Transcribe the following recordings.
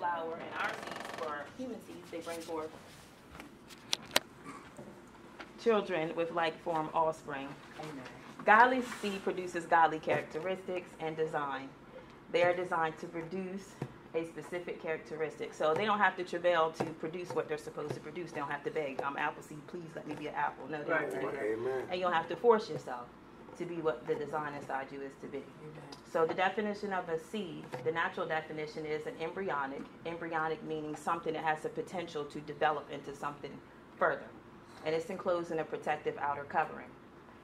flower, and our seeds for human seeds, they bring forth children with like-form offspring. Amen. Godly seed produces godly characteristics and design. They are designed to produce a specific characteristic. So they don't have to travail to produce what they're supposed to produce. They don't have to beg, I'm apple seed, please let me be an apple. No, they don't have to do that. Amen. And you don't have to force yourself to be what the design inside you is to be. Amen. So the definition of a seed, the natural definition is an embryonic. Embryonic meaning something that has the potential to develop into something further. And it's enclosed in a protective outer covering.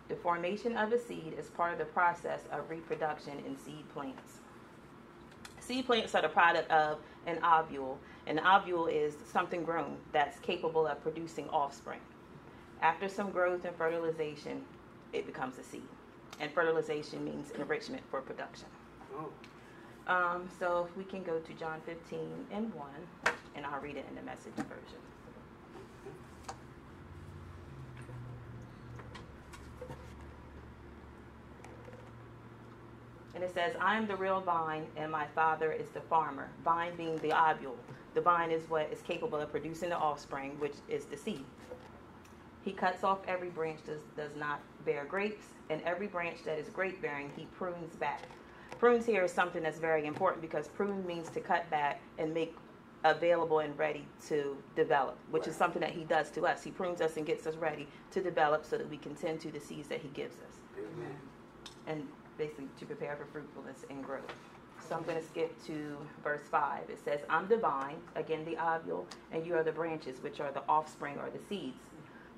The formation of a seed is part of the process of reproduction in seed plants. Seed plants are the product of an ovule. An ovule is something grown that's capable of producing offspring. After some growth and fertilization, it becomes a seed. And fertilization means enrichment for production. Oh. So if we can go to John 15:1, and I'll read it in the Message version. And it says, I am the real vine, and my Father is the farmer. Vine being the ovule. The vine is what is capable of producing the offspring, which is the seed. He cuts off every branch that does not bear grapes, and every branch that is grape-bearing, he prunes back. Prunes here is something that's very important because prune means to cut back and make available and ready to develop, which is something that he does to us. He prunes us and gets us ready to develop so that we can tend to the seeds that he gives us. Amen. And basically to prepare for fruitfulness and growth. So I'm going to skip to verse 5. It says, I'm the vine, again the ovule, and you are the branches, which are the offspring or the seeds.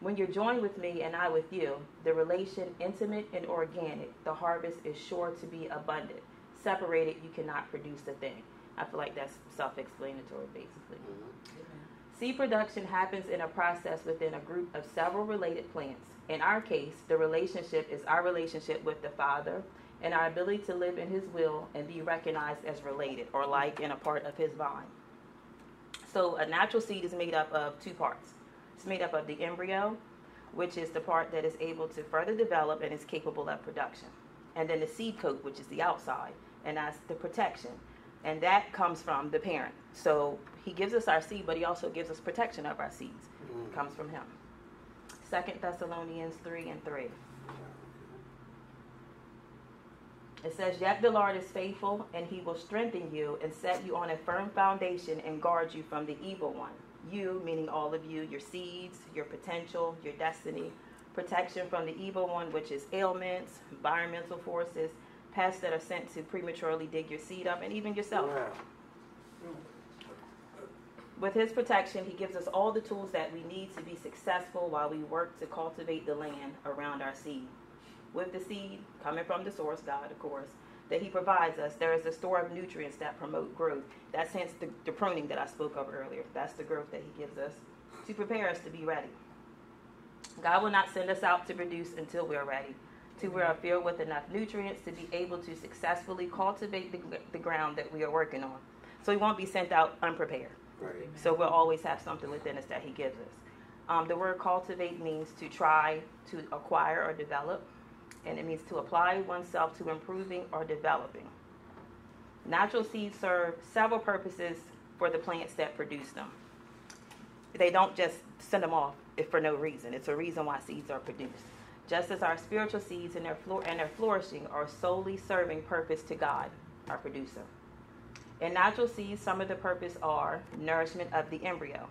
When you're joined with me and I with you, the relation intimate and organic, the harvest is sure to be abundant. Separated, you cannot produce a thing. I feel like that's self-explanatory, basically. Mm-hmm. Seed production happens in a process within a group of several related plants. In our case, the relationship is our relationship with the Father and our ability to live in his will and be recognized as related or like and a part of his vine. So a natural seed is made up of two parts. It's made up of the embryo, which is the part that is able to further develop and is capable of production. And then the seed coat, which is the outside, and that's the protection. And that comes from the parent. So he gives us our seed, but he also gives us protection of our seeds. It comes from him. 2 Thessalonians 3:3. It says, yet the Lord is faithful, and he will strengthen you and set you on a firm foundation and guard you from the evil one. You, meaning all of you, your seeds, your potential, your destiny, protection from the evil one, which is ailments, environmental forces, pests that are sent to prematurely dig your seed up, and even yourself. Wow. With his protection, he gives us all the tools that we need to be successful while we work to cultivate the land around our seed. With the seed, coming from the source, God, of course, that he provides us, there is a store of nutrients that promote growth. That's hence the pruning that I spoke of earlier. That's the growth that he gives us to prepare us to be ready. God will not send us out to produce until we are ready, till we are filled with enough nutrients to be able to successfully cultivate the ground that we are working on. So we won't be sent out unprepared. Right. So we'll always have something within us that he gives us. The word cultivate means to try to acquire or develop, and it means to apply oneself to improving or developing. Natural seeds serve several purposes for the plants that produce them. They don't just send them off for no reason. It's a reason why seeds are produced. Just as our spiritual seeds and their flourishing are solely serving purpose to God, our producer. In natural seeds, some of the purpose are nourishment of the embryo.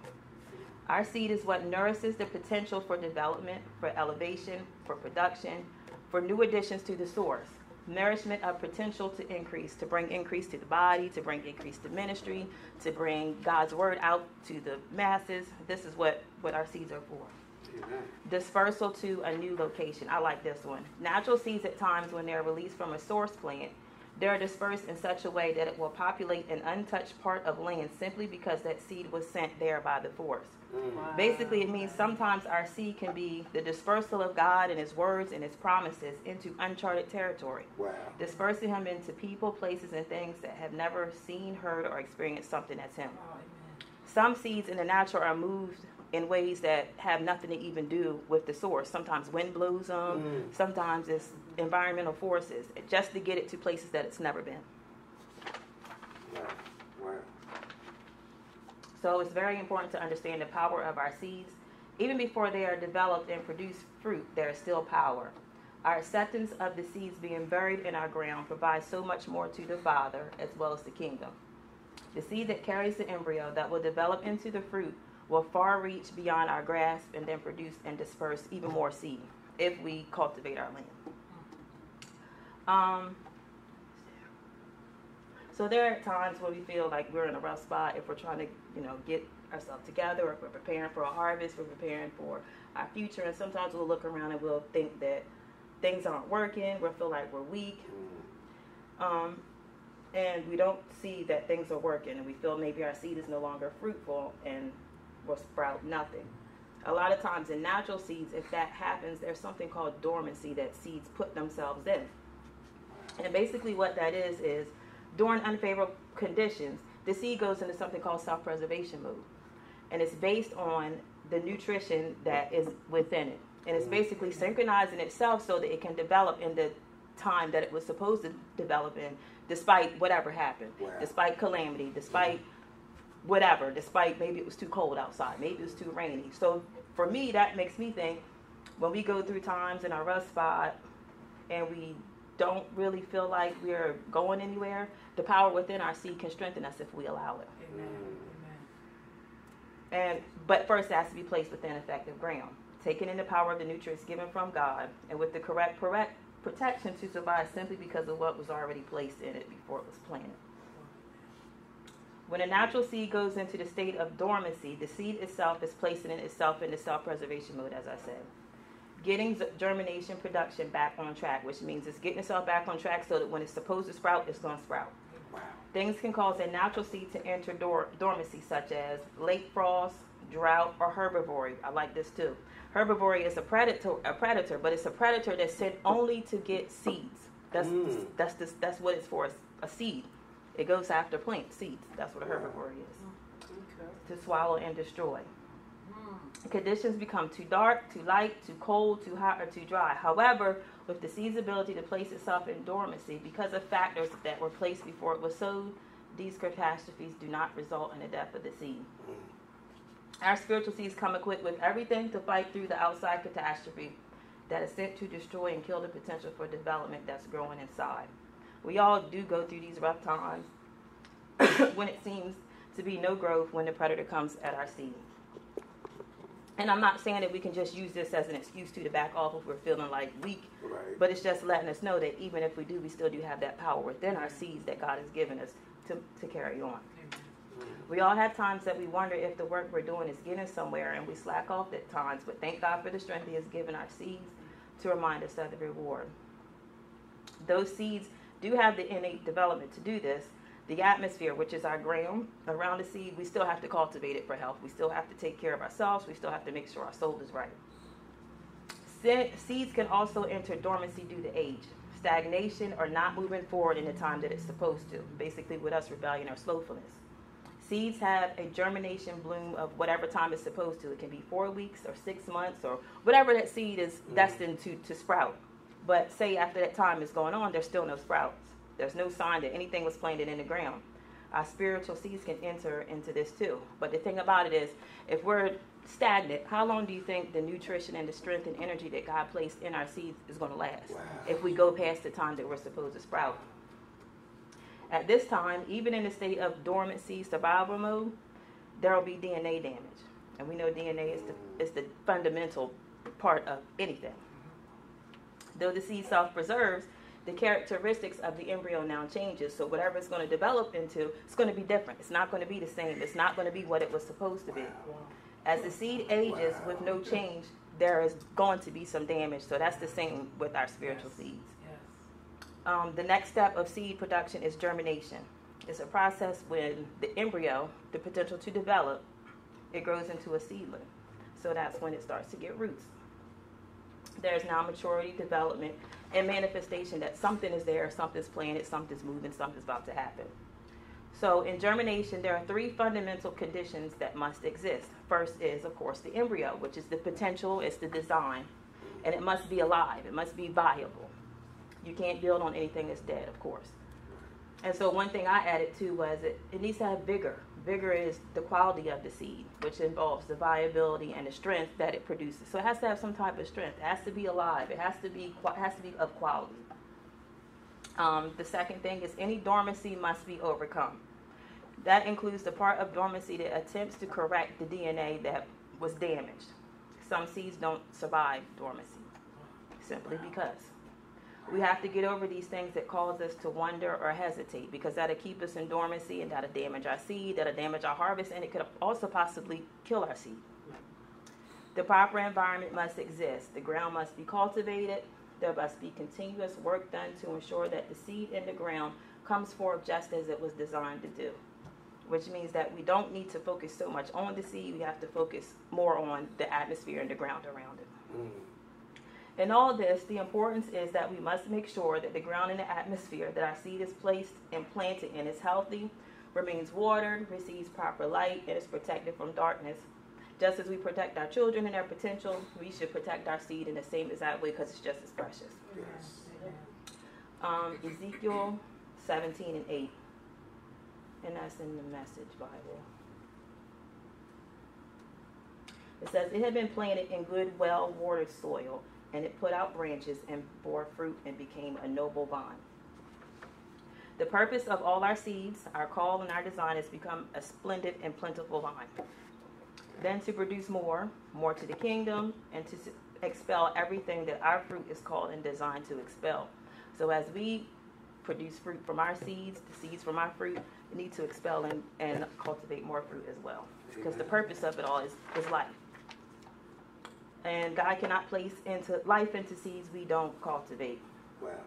Our seed is what nourishes the potential for development, for elevation, for production, for new additions to the source. Nourishment of potential to increase, to bring increase to the body, to bring increase to ministry, to bring God's word out to the masses. This is what our seeds are for. Amen. Dispersal to a new location. I like this one. Natural seeds at times when they're released from a source plant, they're dispersed in such a way that it will populate an untouched part of land simply because that seed was sent there by the force. Wow. Basically, it means sometimes our seed can be the dispersal of God and his words and his promises into uncharted territory. Wow. Dispersing him into people, places, and things that have never seen, heard, or experienced something that's him. Oh, amen. Some seeds in the natural are moved in ways that have nothing to even do with the source. Sometimes wind blows them. Sometimes it's environmental forces, just to get it to places that it's never been. Wow. Wow. So it's very important to understand the power of our seeds. Even before they are developed and produce fruit, there is still power. Our acceptance of the seeds being buried in our ground provides so much more to the Father as well as the kingdom. The seed that carries the embryo that will develop into the fruit will far reach beyond our grasp and then produce and disperse even more seed if we cultivate our land. So there are times when we feel like we're in a rough spot if we're trying to, get ourselves together, or if we're preparing for a harvest, we're preparing for our future, and sometimes we'll look around and we'll think that things aren't working, we'll feel like we're weak, and we don't see that things are working, and we feel maybe our seed is no longer fruitful and will sprout nothing. A lot of times in natural seeds, if that happens, there's something called dormancy that seeds put themselves in. And basically what that is during unfavorable conditions, the seed goes into something called self-preservation mode. And it's based on the nutrition that is within it. And it's basically synchronizing itself so that it can develop in the time that it was supposed to develop in, despite whatever happened, despite calamity, despite whatever, despite maybe it was too cold outside, maybe it was too rainy. So for me, that makes me think when we go through times in our rough spot and we don't really feel like we're going anywhere, the power within our seed can strengthen us if we allow it. Amen. But first it has to be placed within effective ground, taking in the power of the nutrients given from God, and with the correct protection to survive simply because of what was already placed in it before it was planted. When a natural seed goes into the state of dormancy, the seed itself is placing itself into self-preservation mode, as I said. Getting germination production back on track, which means it's getting itself back on track so that when it's supposed to sprout, it's going to sprout. Wow. Things can cause a natural seed to enter dormancy, such as late frost, drought, or herbivory. I like this too. Herbivory is a predator, but it's a predator that's sent only to get seeds. That's what it's for, a seed. It goes after plant seeds. That's what a herbivory is. Okay. To swallow and destroy. Conditions become too dark, too light, too cold, too hot, or too dry. However, with the seed's ability to place itself in dormancy, because of factors that were placed before it was sowed, these catastrophes do not result in the death of the seed. Our spiritual seeds come equipped with everything to fight through the outside catastrophe that is sent to destroy and kill the potential for development that's growing inside. We all do go through these rough times when it seems to be no growth when the predator comes at our seed. And I'm not saying that we can just use this as an excuse to back off if we're feeling like weak, but it's just letting us know that even if we do, we still do have that power within our seeds that God has given us to carry on. We all have times that we wonder if the work we're doing is getting somewhere, and we slack off at times, but thank God for the strength He has given our seeds to remind us of the reward. Those seeds do have the innate development to do this. The atmosphere, which is our ground around the seed, we still have to cultivate it for health. We still have to take care of ourselves. We still have to make sure our soul is right. Seeds can also enter dormancy due to age, stagnation, or not moving forward in the time that it's supposed to, basically with us rebellion or slowfulness. Seeds have a germination bloom of whatever time it's supposed to. It can be 4 weeks or 6 months or whatever that seed is destined to sprout. But say after that time is going on, there's still no sprouts. There's no sign that anything was planted in the ground. Our spiritual seeds can enter into this too. But the thing about it is, if we're stagnant, how long do you think the nutrition and the strength and energy that God placed in our seeds is going to last? Wow. If we go past the time that we're supposed to sprout. At this time, even in the state of dormancy, survival mode, there will be DNA damage. And we know DNA is the fundamental part of anything. Though the seed self-preserves, the characteristics of the embryo now changes. So whatever it's going to develop into, it's going to be different. It's not going to be the same. It's not going to be what it was supposed to be. As the seed ages with no change, there is going to be some damage. So that's the same with our spiritual seeds. The next step of seed production is germination. It's a process when the embryo, the potential to develop, it grows into a seedling. So that's when it starts to get roots. There's now maturity, development, and manifestation that something is there, something's planted, something's moving, something's about to happen. So in germination, there are 3 fundamental conditions that must exist. First is, of course, the embryo, which is the potential, it's the design, and it must be alive, it must be viable. You can't build on anything that's dead, of course. And so one thing I added to was it needs to have vigor, Vigor is the quality of the seed, which involves the viability and the strength that it produces. So it has to have some type of strength. It has to be alive. It has to be of quality. The second thing is any dormancy must be overcome. That includes the part of dormancy that attempts to correct the DNA that was damaged. Some seeds don't survive dormancy simply because. We have to get over these things that cause us to wonder or hesitate, because that'll keep us in dormancy, and that'll damage our seed, that'll damage our harvest, and it could also possibly kill our seed. The proper environment must exist. The ground must be cultivated. There must be continuous work done to ensure that the seed in the ground comes forth just as it was designed to do, which means that we don't need to focus so much on the seed. We have to focus more on the atmosphere and the ground around it. In all this, the importance is that we must make sure that the ground and the atmosphere that our seed is placed and planted in is healthy, remains watered, receives proper light, and is protected from darkness. Just as we protect our children and their potential, we should protect our seed in the same exact way, because it's just as precious. Yes. Ezekiel 17:8, and that's in the Message Bible. It says, it had been planted in good, well-watered soil, and it put out branches and bore fruit and became a noble vine. The purpose of all our seeds, our call, and our design is to become a splendid and plentiful vine. Then to produce more to the kingdom, and to expel everything that our fruit is called and designed to expel. So as we produce fruit from our seeds, the seeds from our fruit, we need to expel and cultivate more fruit as well. Because the purpose of it all is life. And God cannot place life into seeds we don't cultivate. Wow.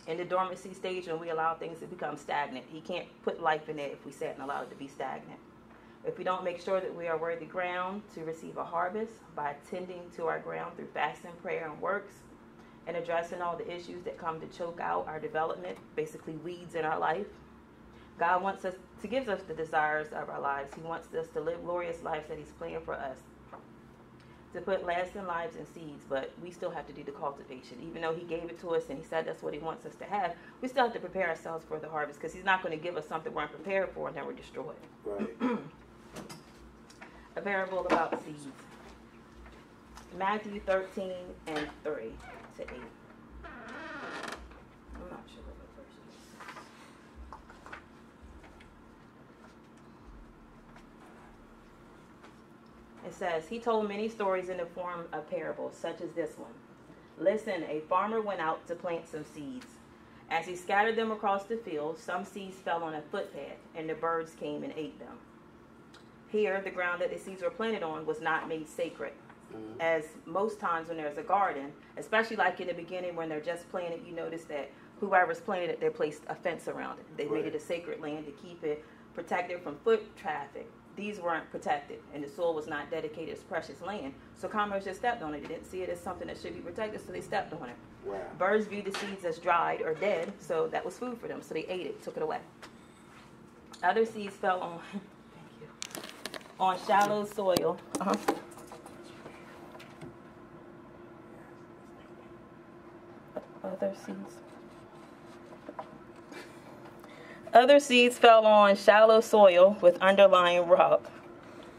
In the dormancy stage, when we allow things to become stagnant, He can't put life in it if we sat and allowed it to be stagnant. If we don't make sure that we are worthy ground to receive a harvest by attending to our ground through fasting, prayer, and works, and addressing all the issues that come to choke out our development, basically weeds in our life, God wants us to give us the desires of our lives. He wants us to live glorious lives that He's planned for us, to put lasting lives in seeds, but we still have to do the cultivation. Even though He gave it to us and He said that's what He wants us to have, we still have to prepare ourselves for the harvest, because He's not going to give us something we're unprepared for and then we're destroyed. Right. A parable about seeds. Matthew 13:3-8. I'm not sure what the verse is. It says, He told many stories in the form of parables, such as this one. Listen, a farmer went out to plant some seeds. As he scattered them across the field, some seeds fell on a footpath, and the birds came and ate them. Here, the ground that the seeds were planted on was not made sacred. As most times when there's a garden, especially like in the beginning when they're just planted, you notice that whoever's planted it, they placed a fence around it. They made it a sacred land to keep it protected from foot traffic. These weren't protected, and the soil was not dedicated as precious land. So commoners just stepped on it. They didn't see it as something that should be protected, so they stepped on it. Wow. Birds viewed the seeds as dried or dead, so that was food for them. So they ate it, took it away. Other seeds fell on on shallow soil. Other seeds fell on shallow soil with underlying rock.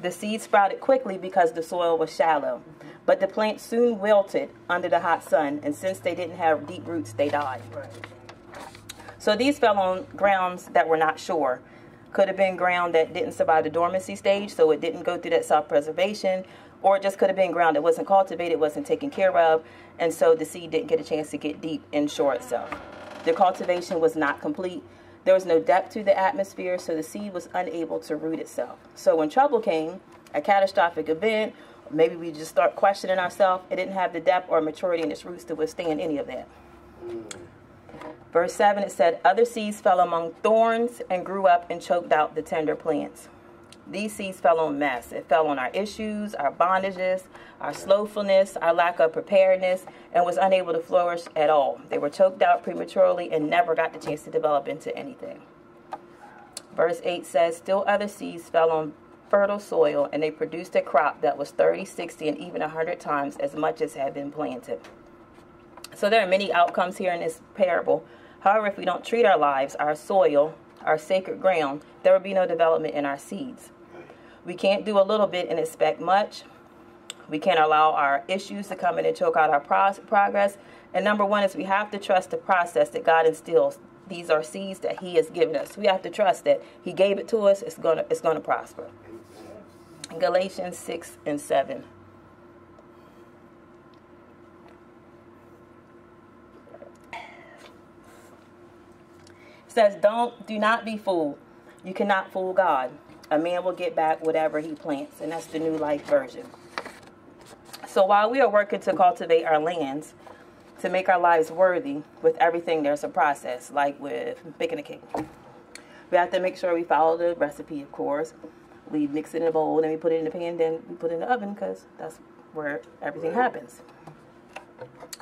The seeds sprouted quickly because the soil was shallow, but the plant soon wilted under the hot sun, and since they didn't have deep roots, they died. So these fell on grounds that were not sure. Could have been ground that didn't survive the dormancy stage, so it didn't go through that self-preservation, or it just could have been ground that wasn't cultivated, wasn't taken care of, and so the seed didn't get a chance to get deep and shore itself. The cultivation was not complete. There was no depth to the atmosphere, so the seed was unable to root itself. So when trouble came, a catastrophic event, maybe we just start questioning ourselves, it didn't have the depth or maturity in its roots to withstand any of that. Verse 7, it said, other seeds fell among thorns and grew up and choked out the tender plants. These seeds fell on mess. It fell on our issues, our bondages, our slowfulness, our lack of preparedness, and was unable to flourish at all. They were choked out prematurely and never got the chance to develop into anything. Verse 8 says, still other seeds fell on fertile soil, and they produced a crop that was 30, 60, and even 100 times as much as had been planted. So there are many outcomes here in this parable. However, if we don't treat our lives, our soil, our sacred ground, there will be no development in our seeds. We can't do a little bit and expect much. We can't allow our issues to come in and choke out our progress. And number one is we have to trust the process that God instills. These are seeds that he has given us. We have to trust that he gave it to us. It's gonna prosper. Galatians 6 and 7. It says, do not be fooled. You cannot fool God. A man will get back whatever he plants. And that's the New Life Version. So while we are working to cultivate our lands, to make our lives worthy, with everything there's a process, like with baking a cake. We have to make sure we follow the recipe, of course. We mix it in a bowl, then we put it in the pan, then we put it in the oven, because that's where everything happens.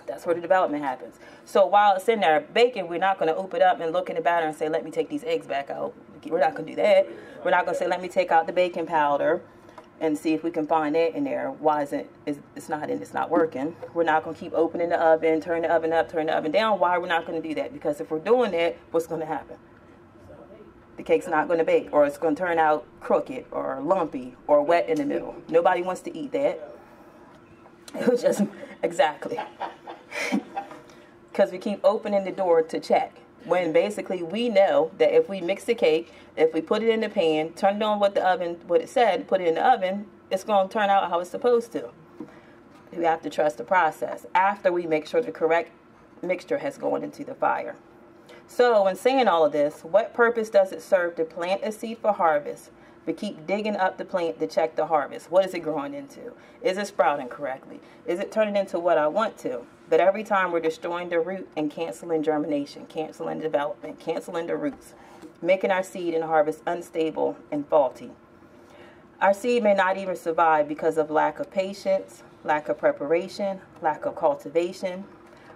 That's where the development happens. So while it's in there baking, we're not going to open it up and look in the batter and say, let me take these eggs back out. We're not going to do that. We're not going to say, let me take out the baking powder and see if we can find that in there. Why it's not working. We're not going to keep opening the oven, turn the oven up, turn the oven down. Why we're not going to do that? Because if we're doing that, what's going to happen? The cake's not going to bake, or it's going to turn out crooked or lumpy or wet in the middle. Nobody wants to eat that. It was just, exactly. Because we keep opening the door to check. When basically we know that if we mix the cake, if we put it in the pan, turn it on what it said, put it in the oven, it's going to turn out how it's supposed to. We have to trust the process after we make sure the correct mixture has gone into the fire. So when saying all of this, what purpose does it serve to plant a seed for harvest, but keep digging up the plant to check the harvest? What is it growing into? Is it sprouting correctly? Is it turning into what I want to? But every time we're destroying the root and canceling germination, canceling development, canceling the roots, making our seed and harvest unstable and faulty. Our seed may not even survive because of lack of patience, lack of preparation, lack of cultivation.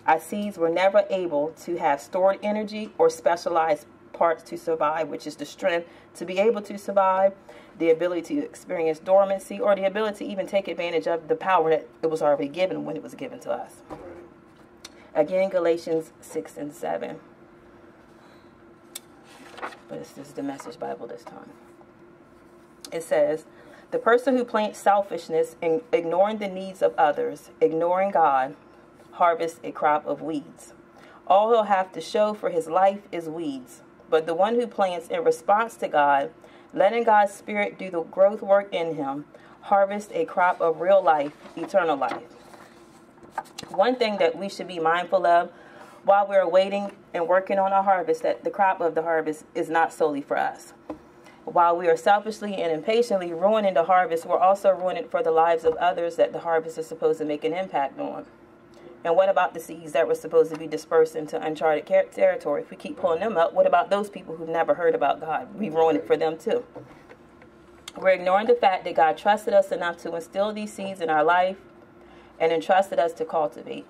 Our seeds were never able to have stored energy or specialized parts to survive, which is the strength to be able to survive, the ability to experience dormancy, or the ability to even take advantage of the power that it was already given when it was given to us. Again, Galatians 6 and 7. But this is the Message Bible this time. It says, the person who plants selfishness and ignoring the needs of others, ignoring God, harvests a crop of weeds. All he'll have to show for his life is weeds. But the one who plants in response to God, letting God's Spirit do the growth work in him, harvests a crop of real life, eternal life. One thing that we should be mindful of while we're waiting and working on our harvest, that the crop of the harvest is not solely for us. While we are selfishly and impatiently ruining the harvest, we're also ruining it for the lives of others that the harvest is supposed to make an impact on. And what about the seeds that were supposed to be dispersed into uncharted territory? If we keep pulling them up, what about those people who've never heard about God? We ruin it for them too. We're ignoring the fact that God trusted us enough to instill these seeds in our life and entrusted us to cultivate.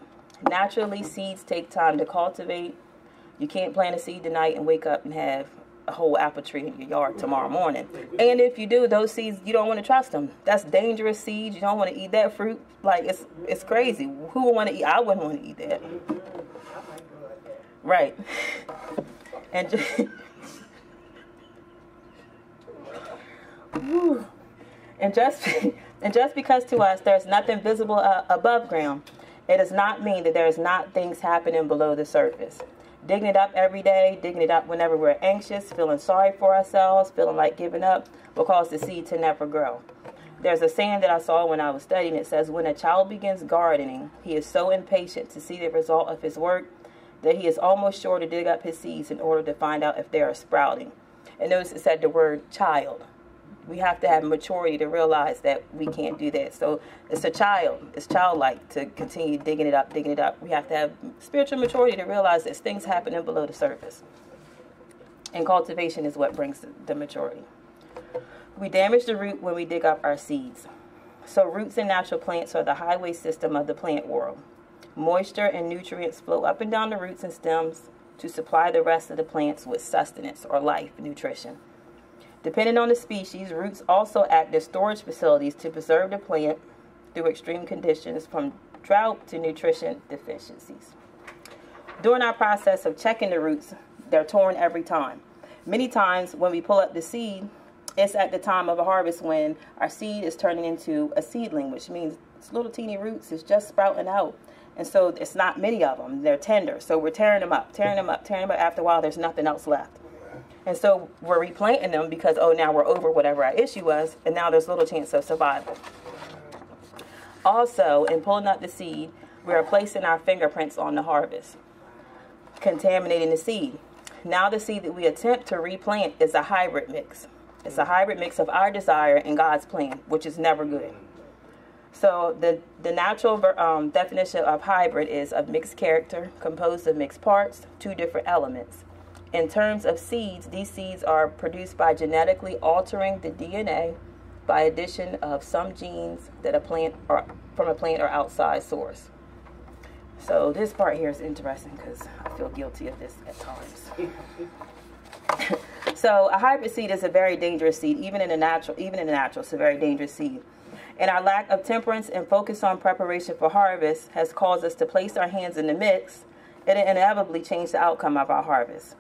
Naturally, seeds take time to cultivate. You can't plant a seed tonight and wake up and have a whole apple tree in your yard tomorrow morning. And if you do, those seeds, you don't want to trust them. That's dangerous seeds. You don't want to eat that fruit. Like, it's crazy. Who would want to eat? I wouldn't want to eat that. Right. And just because to us there's nothing visible above ground, it does not mean that there's not things happening below the surface. Digging it up every day, digging it up whenever we're anxious, feeling sorry for ourselves, feeling like giving up, will cause the seed to never grow. There's a saying that I saw when I was studying. It says, when a child begins gardening, he is so impatient to see the result of his work that he is almost sure to dig up his seeds in order to find out if they are sprouting. And notice it said the word child. We have to have maturity to realize that we can't do that. So it's it's childlike to continue digging it up. We have to have spiritual maturity to realize there's things happening below the surface. And cultivation is what brings the maturity. We damage the root when we dig up our seeds. So roots in natural plants are the highway system of the plant world. Moisture and nutrients flow up and down the roots and stems to supply the rest of the plants with sustenance or life, nutrition. Depending on the species, roots also act as storage facilities to preserve the plant through extreme conditions, from drought to nutrition deficiencies. During our process of checking the roots, they're torn every time. Many times when we pull up the seed, it's at the time of a harvest when our seed is turning into a seedling, which means it's little teeny roots. It's just sprouting out. And so it's not many of them. They're tender. So we're tearing them up. After a while, there's nothing else left. And so we're replanting them because, now we're over whatever our issue was. And now there's little chance of survival. Also, in pulling up the seed, we are placing our fingerprints on the harvest, contaminating the seed. Now the seed that we attempt to replant is a hybrid mix. It's a hybrid mix of our desire and God's plan, which is never good. So the natural definition of hybrid is of mixed character, composed of mixed parts, two different elements. In terms of seeds, these seeds are produced by genetically altering the DNA by addition of some genes that from a plant or outside source. So this part here is interesting because I feel guilty of this at times. So a hybrid seed is a very dangerous seed, even in the natural, it's a very dangerous seed. And our lack of temperance and focus on preparation for harvest has caused us to place our hands in the mix and inevitably change the outcome of our harvest.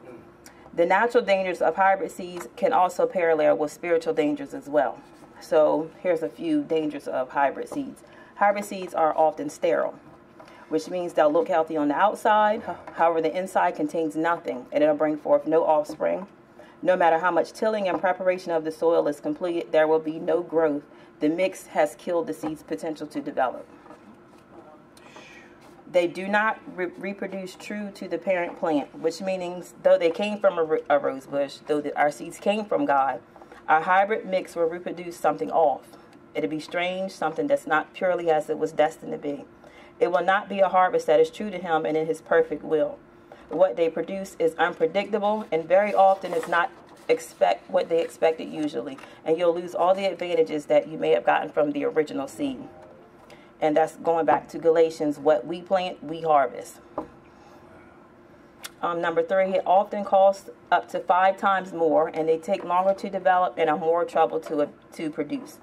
The natural dangers of hybrid seeds can also parallel with spiritual dangers as well. So here's a few dangers of hybrid seeds. Hybrid seeds are often sterile, which means they'll look healthy on the outside. However, the inside contains nothing, and it'll bring forth no offspring. No matter how much tilling and preparation of the soil is completed, there will be no growth. The mix has killed the seed's potential to develop. They do not reproduce true to the parent plant, which means though they came from a rose bush, though our seeds came from God, our hybrid mix will reproduce something off. It'll be strange, something that's not purely as it was destined to be. It will not be a harvest that is true to Him and in His perfect will. What they produce is unpredictable and very often is not what they expected usually. And you'll lose all the advantages that you may have gotten from the original seed. And that's going back to Galatians, what we plant, we harvest. Number 3, it often costs up to 5 times more, and they take longer to develop and are more trouble to produce.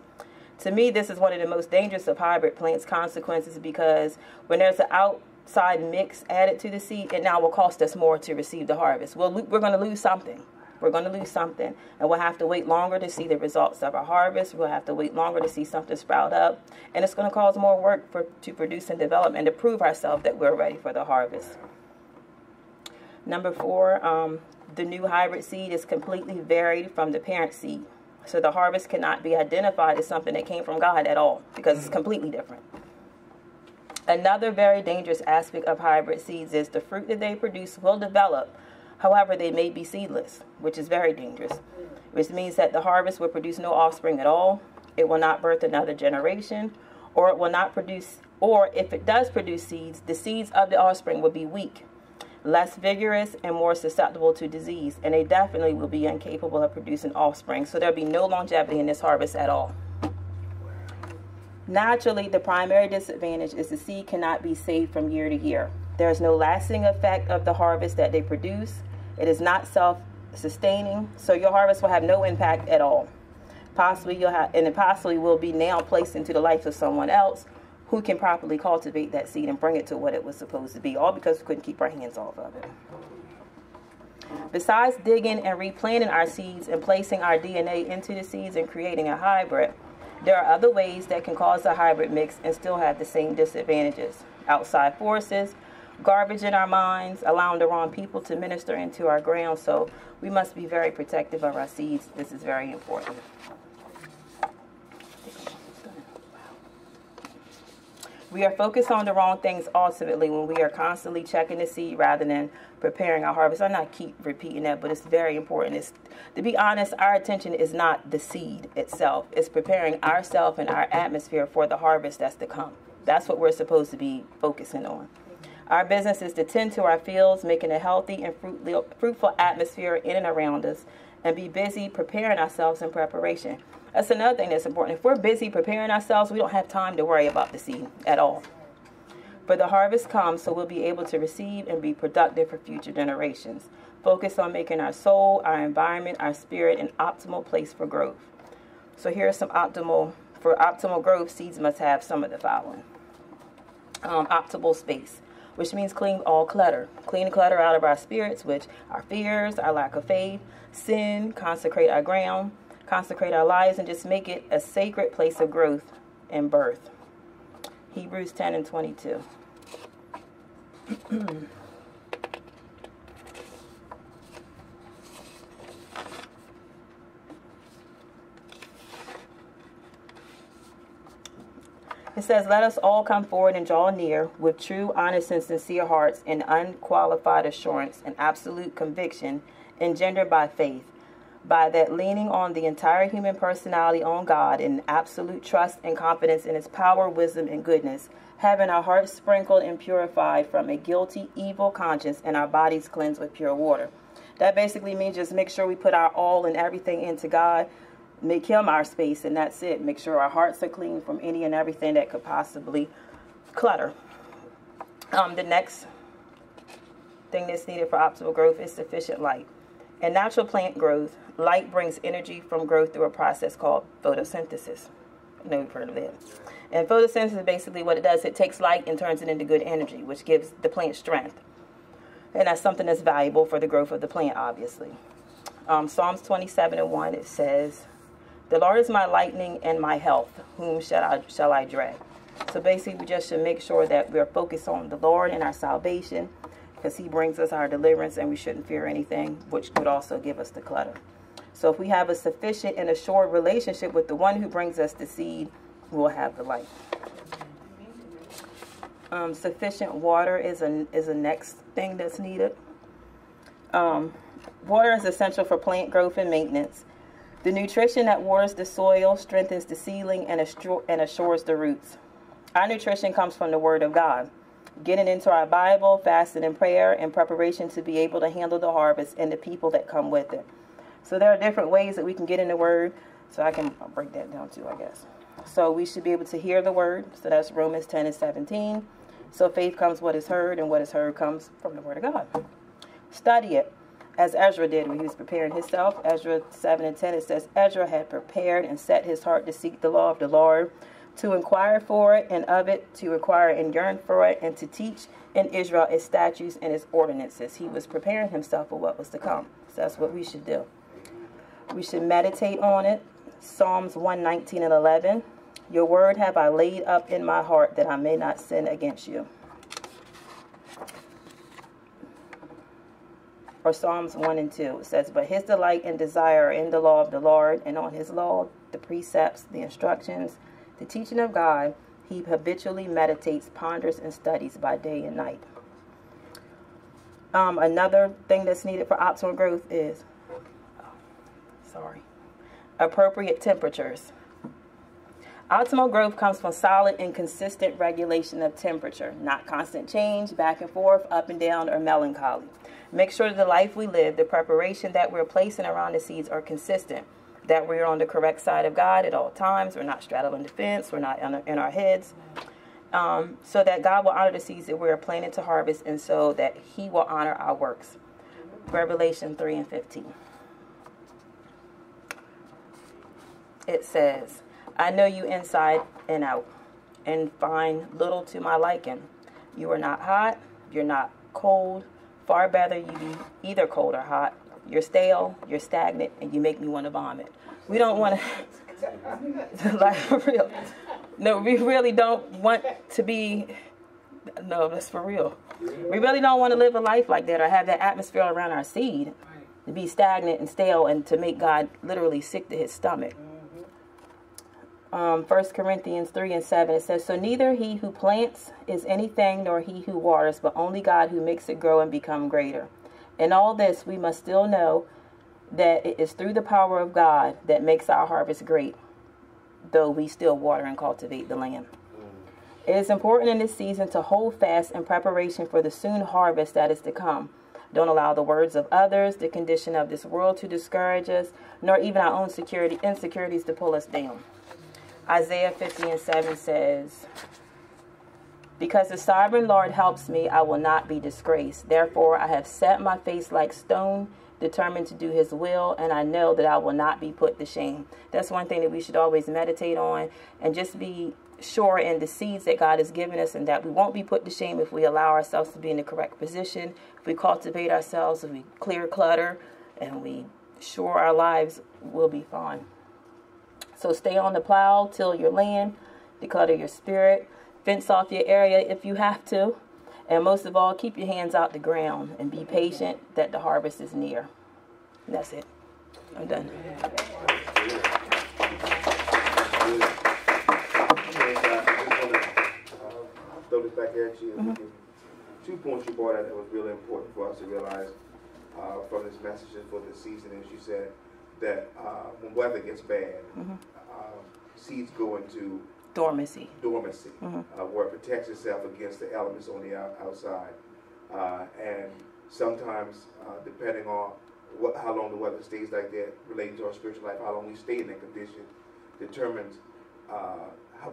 To me, this is one of the most dangerous of hybrid plants' consequences because when there's an outside mix added to the seed, it now will cost us more to receive the harvest. We're going to lose something. We're going to lose something, and we'll have to wait longer to see the results of our harvest. We'll have to wait longer to see something sprout up, and it's going to cause more work to produce and develop and to prove ourselves that we're ready for the harvest. Number 4, the new hybrid seed is completely varied from the parent seed. So the harvest cannot be identified as something that came from God at all because it's completely different. Another very dangerous aspect of hybrid seeds is the fruit that they produce will develop. However, they may be seedless, which is very dangerous, which means that the harvest will produce no offspring at all. It will not birth another generation, or it will not produce, or if it does produce seeds, the seeds of the offspring will be weak, less vigorous, and more susceptible to disease, and they definitely will be incapable of producing offspring. So there'll be no longevity in this harvest at all. Naturally, the primary disadvantage is the seed cannot be saved from year to year. There is no lasting effect of the harvest that they produce. It is not self-sustaining, so your harvest will have no impact at all. Possibly will be now placed into the life of someone else who can properly cultivate that seed and bring it to what it was supposed to be, all because we couldn't keep our hands off of it. Besides digging and replanting our seeds and placing our DNA into the seeds and creating a hybrid, there are other ways that can cause a hybrid mix and still have the same disadvantages. Outside forces, garbage in our minds, allowing the wrong people to minister into our ground. So we must be very protective of our seeds. This is very important. We are focused on the wrong things ultimately when we are constantly checking the seed rather than preparing our harvest. I not keep repeating that, but it's very important. To be honest, our attention is not the seed itself. It's preparing ourselves and our atmosphere for the harvest that's to come. That's what we're supposed to be focusing on. Our business is to tend to our fields, making a healthy and fruitful atmosphere in and around us, and be busy preparing ourselves in preparation. That's another thing that's important. If we're busy preparing ourselves, we don't have time to worry about the seed at all. But the harvest comes, so we'll be able to receive and be productive for future generations. Focus on making our soul, our environment, our spirit an optimal place for growth. So here's some optimal growth, seeds must have some of the following. Optimal space. which means clean all clutter. Clean clutter out of our spirits, which our fears, our lack of faith, sin, consecrate our ground, consecrate our lives, and just make it a sacred place of growth and birth. Hebrews 10 and 22. It says, let us all come forward and draw near with true, honest, and sincere hearts and unqualified assurance and absolute conviction engendered by faith. By that leaning on the entire human personality on God in absolute trust and confidence in his power, wisdom, and goodness, having our hearts sprinkled and purified from a guilty, evil conscience and our bodies cleansed with pure water. That basically means just make sure we put our all and everything into God. Make him our space, and that's it. Make sure our hearts are clean from any and everything that could possibly clutter. The next thing that's needed for optimal growth is sufficient light. In natural plant growth, light brings energy from growth through a process called photosynthesis. I know you've heard of that. And photosynthesis is basically what it does. It takes light and turns it into good energy, which gives the plant strength. And that's something that's valuable for the growth of the plant, obviously. Psalms 27 and 1, it says, the Lord is my lightning and my health. Whom shall I dread? So basically, we just should make sure that we're focused on the Lord and our salvation, because he brings us our deliverance, and we shouldn't fear anything, which would also give us the clutter. So if we have a sufficient and assured relationship with the one who brings us the seed, we'll have the light. Sufficient water is a next thing that's needed. Water is essential for plant growth and maintenance. The nutrition that waters the soil strengthens the seedling and assures the roots. Our nutrition comes from the Word of God. Getting into our Bible, fasting and prayer, in preparation to be able to handle the harvest and the people that come with it. So there are different ways that we can get in the Word. So I'll break that down too, I guess. So we should be able to hear the Word. So that's Romans 10 and 17. So faith comes what is heard, and what is heard comes from the Word of God. Study it, as Ezra did when he was preparing himself. Ezra 7 and 10, it says, Ezra had prepared and set his heart to seek the law of the Lord, to inquire for it and of it, to inquire and yearn for it, and to teach in Israel its statutes and its ordinances. He was preparing himself for what was to come. So that's what we should do. We should meditate on it. Psalms 119 and 11. Your word have I laid up in my heart, that I may not sin against you. Or Psalms 1 and 2. It says, but his delight and desire are in the law of the Lord, and on his law, the precepts, the instructions, the teaching of God, he habitually meditates, ponders, and studies by day and night. Another thing that's needed for optimal growth is appropriate temperatures. Optimal growth comes from solid and consistent regulation of temperature, not constant change, back and forth, up and down, or melancholy. Make sure that the life we live, the preparation that we're placing around the seeds are consistent, that we're on the correct side of God at all times. We're not straddling the fence. We're not in our heads. So that God will honor the seeds that we're planting to harvest, and so that he will honor our works. Revelation 3 and 15. It says, I know you inside and out, and find little to my liking. You are not hot, you're not cold. Far better you be either cold or hot. You're stale, you're stagnant, and you make me want to vomit. We don't want to, like, for real. No, we really don't want to be, no, that's for real. We really don't want to live a life like that, or have that atmosphere around our seed, to be stagnant and stale, and to make God literally sick to his stomach. 1 Corinthians 3 and 7, it says, so neither he who plants is anything, nor he who waters, but only God who makes it grow and become greater. In all this, we must still know that it is through the power of God that makes our harvest great, though we still water and cultivate the land. It is important in this season to hold fast in preparation for the soon harvest that is to come. Don't allow the words of others, the condition of this world to discourage us, nor even our own insecurities to pull us down. Isaiah 50 and 7 says, because the sovereign Lord helps me, I will not be disgraced. Therefore, I have set my face like stone determined to do his will, and I know that I will not be put to shame. That's one thing that we should always meditate on, and just be sure in the seeds that God has given us, and that we won't be put to shame if we allow ourselves to be in the correct position, if we cultivate ourselves, if we clear clutter, and we sure our lives will be fine. So stay on the plow, till your land, declutter your spirit, fence off your area if you have to, and most of all, keep your hands out the ground and be patient that the harvest is near. And that's it. I'm done. Throw this back at you. 2 points you brought out that was really important for us to realize from this message for this season is you said that when weather gets bad, seeds go into dormancy, where it protects itself against the elements on the outside. And sometimes, depending on how long the weather stays like that, relating to our spiritual life, how long we stay in that condition, determines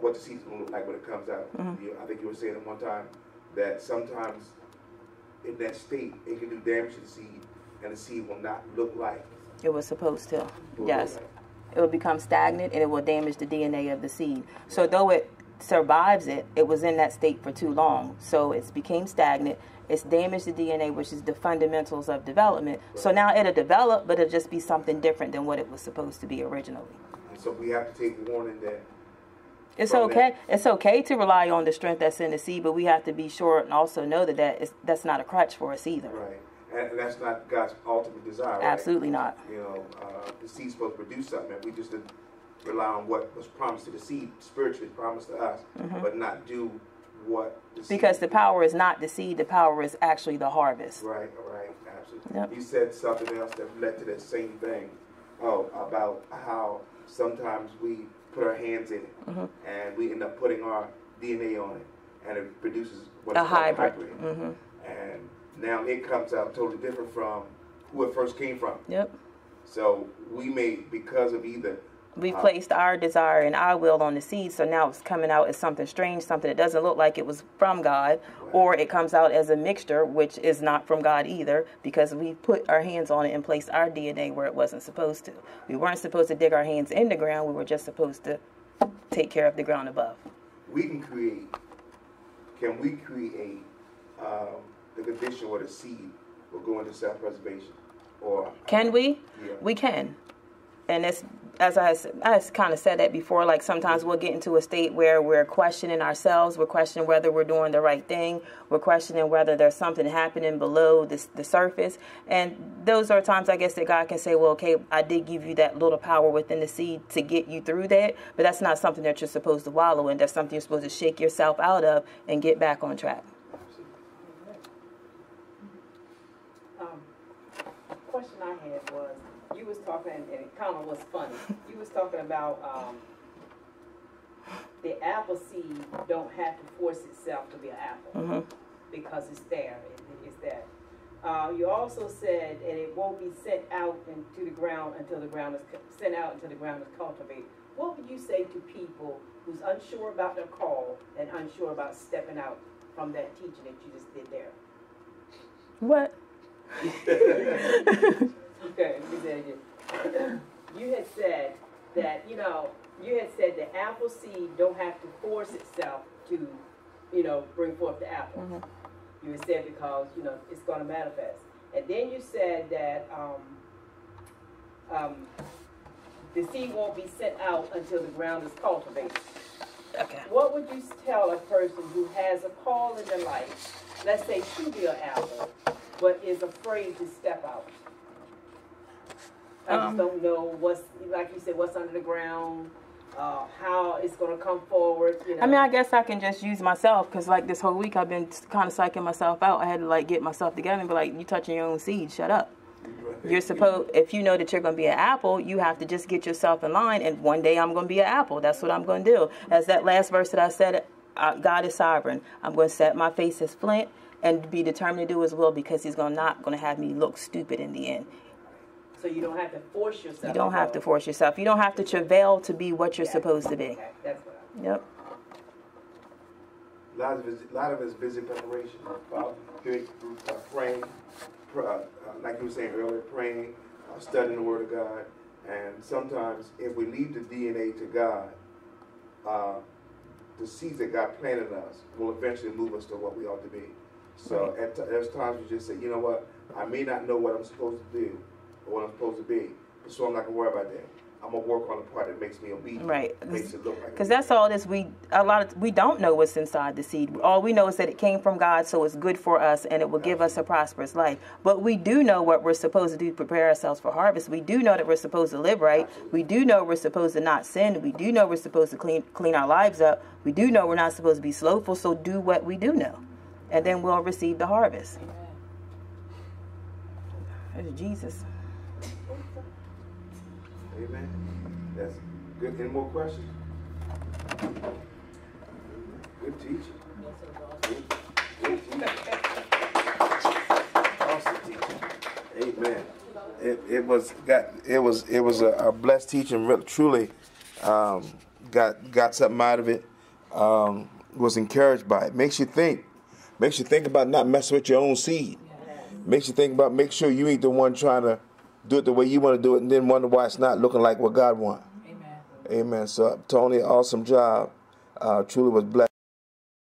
what the seed's going to look like when it comes out. I think you were saying at one time that sometimes in that state, it can do damage to the seed, and the seed will not look like it was supposed to. Yes. It will become stagnant, and it will damage the DNA of the seed. So though it survives it, it was in that state for too long. So it's became stagnant. It's damaged the DNA, which is the fundamentals of development. Right. So now it'll develop, but it'll just be something different than what it was supposed to be originally. And so we have to take warning that it's okay. It's okay to rely on the strength that's in the seed, but we have to be sure and also know that that's not a crutch for us either. Right. And that's not God's ultimate desire, right? Absolutely not. You know, the seed's supposed to produce something, and we just didn't rely on what was promised to the seed, spiritually promised to us, but not do what the seed. Because the power is not the seed, the power is actually the harvest. Right, absolutely. Yep. You said something else that led to that same thing, about how sometimes we put our hands in it, and we end up putting our DNA on it, and it produces what's called a hybrid. And now it comes out totally different from who it first came from. Yep. So we may, because of either... We placed our desire and our will on the seed, so now it's coming out as something strange, something that doesn't look like it was from God, or it comes out as a mixture, which is not from God either, because we put our hands on it and placed our DNA where it wasn't supposed to. We weren't supposed to dig our hands in the ground, we were just supposed to take care of the ground above. Can we create the condition where the seed will go into self-preservation? Or can we? Yeah. We can. And it's, as I kind of said that before, like sometimes we'll get into a state where we're questioning ourselves, we're questioning whether we're doing the right thing, we're questioning whether there's something happening below the surface. And those are times, I guess, that God can say, well, okay, I did give you that little power within the seed to get you through that, but that's not something that you're supposed to wallow in. That's something you're supposed to shake yourself out of and get back on track. Question I had was, you was talking, and it kind of was funny. You was talking about the apple seed don't have to force itself to be an apple because it's there. It's there. You also said, and it won't be sent out into the ground until the ground is sent out until the ground is cultivated. What would you say to people who's unsure about their call and unsure about stepping out from that teaching that you just did there? What? Okay, let me say it again. You had said that, you had said the apple seed don't have to force itself to, bring forth the apple. You had said because, it's going to manifest. And then you said that the seed won't be sent out until the ground is cultivated. Okay. What would you tell a person who has a call in their life, let's say to be an apple, but is afraid to step out? I just don't know what's, like you said, what's under the ground, how it's going to come forward. I mean, I guess I can just use myself, because like this whole week I've been kind of psyching myself out. I had to like get myself together and be like, you touching your own seed, shut up. You're supposed, if you know that you're going to be an apple, you have to just get yourself in line, and one day I'm going to be an apple. That's what I'm going to do. As that last verse that I said, God is sovereign. I'm going to set my face as flint and be determined to do his will, because he's not going to have me look stupid in the end. So you don't have to force yourself. You don't have to force yourself. You don't have to travail to be what you're supposed to be. Okay. That's what Yep. A lot of it is busy preparation. Praying, like you were saying earlier, praying, studying the Word of God, and sometimes if we leave the DNA to God, the seeds that God planted in us will eventually move us to what we ought to be. So there's times you just say, you know what, I may not know what I'm supposed to do or what I'm supposed to be, so I'm not going to worry about that. I'm going to work on the part that makes me obedient. Right. Makes it look like because that's all this, we don't know what's inside the seed. All we know is that it came from God, so it's good for us, and it will give us a prosperous life. But we do know what we're supposed to do to prepare ourselves for harvest. We do know that we're supposed to live right. We do know we're supposed to not sin. We do know we're supposed to clean our lives up. We do know we're not supposed to be slothful, so do what we do know. And then we'll receive the harvest. There's Jesus. Amen. That's good. Any more questions? Good teaching. Good teaching. Awesome teaching. Amen. It was a blessed teaching. Really, truly, got something out of it. Was encouraged by it. Makes you think. Makes you think about not messing with your own seed. Makes you think about, make sure you ain't the one trying to do it the way you want to do it and then wonder why it's not looking like what God wants. Amen. Amen. So, Tony, awesome job. Truly was blessed.